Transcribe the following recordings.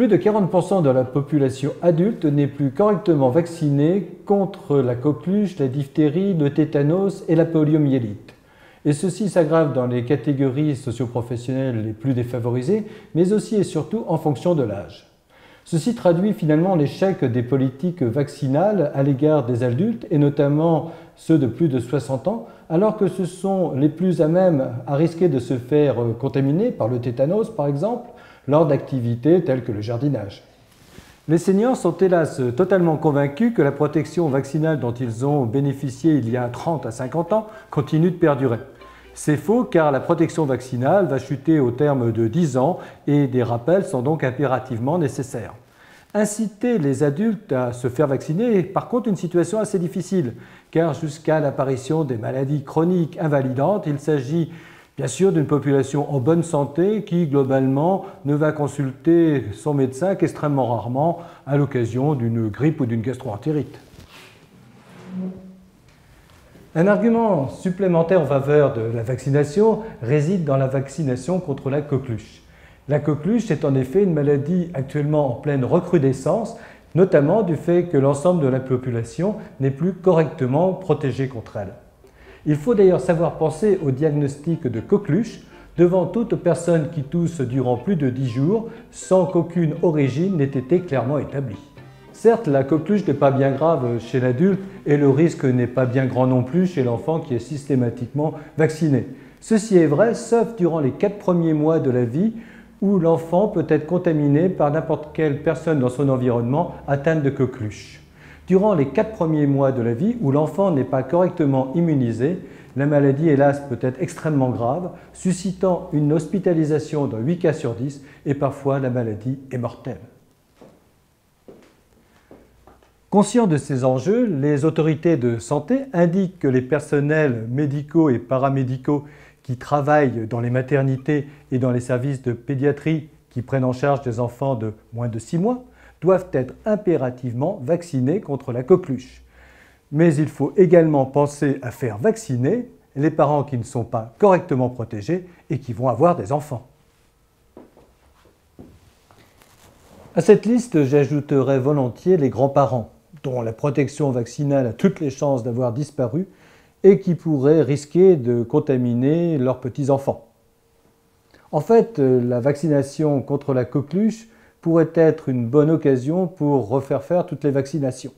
Plus de 40% de la population adulte n'est plus correctement vaccinée contre la coqueluche, la diphtérie, le tétanos et la poliomyélite. Et ceci s'aggrave dans les catégories socioprofessionnelles les plus défavorisées, mais aussi et surtout en fonction de l'âge. Ceci traduit finalement l'échec des politiques vaccinales à l'égard des adultes, et notamment ceux de plus de 60 ans, alors que ce sont les plus à même à risquer de se faire contaminer par le tétanos, par exemple, lors d'activités telles que le jardinage. Les seniors sont hélas totalement convaincus que la protection vaccinale dont ils ont bénéficié il y a 30 à 50 ans continue de perdurer. C'est faux car la protection vaccinale va chuter au terme de 10 ans et des rappels sont donc impérativement nécessaires. Inciter les adultes à se faire vacciner est par contre une situation assez difficile car jusqu'à l'apparition des maladies chroniques invalidantes, il s'agit bien sûr d'une population en bonne santé qui globalement ne va consulter son médecin qu'extrêmement rarement à l'occasion d'une grippe ou d'une gastro-entérite. Un argument supplémentaire en faveur de la vaccination réside dans la vaccination contre la coqueluche. La coqueluche est en effet une maladie actuellement en pleine recrudescence, notamment du fait que l'ensemble de la population n'est plus correctement protégée contre elle. Il faut d'ailleurs savoir penser au diagnostic de coqueluche devant toute personne qui tousse durant plus de 10 jours sans qu'aucune origine n'ait été clairement établie. Certes, la coqueluche n'est pas bien grave chez l'adulte et le risque n'est pas bien grand non plus chez l'enfant qui est systématiquement vacciné. Ceci est vrai, sauf durant les 4 premiers mois de la vie où l'enfant peut être contaminé par n'importe quelle personne dans son environnement atteinte de coqueluche. Durant les 4 premiers mois de la vie où l'enfant n'est pas correctement immunisé, la maladie, hélas, peut être extrêmement grave, suscitant une hospitalisation dans 8 cas sur 10 et parfois la maladie est mortelle. Conscients de ces enjeux, les autorités de santé indiquent que les personnels médicaux et paramédicaux qui travaillent dans les maternités et dans les services de pédiatrie qui prennent en charge des enfants de moins de 6 mois doivent être impérativement vaccinés contre la coqueluche. Mais il faut également penser à faire vacciner les parents qui ne sont pas correctement protégés et qui vont avoir des enfants. À cette liste, j'ajouterai volontiers les grands-parents, dont la protection vaccinale a toutes les chances d'avoir disparu et qui pourraient risquer de contaminer leurs petits-enfants. En fait, la vaccination contre la coqueluche pourrait être une bonne occasion pour refaire faire toutes les vaccinations.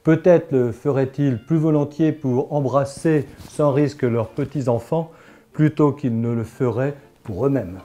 Peut-être le feraient-ils plus volontiers pour embrasser sans risque leurs petits-enfants plutôt qu'ils ne le feraient pour eux-mêmes.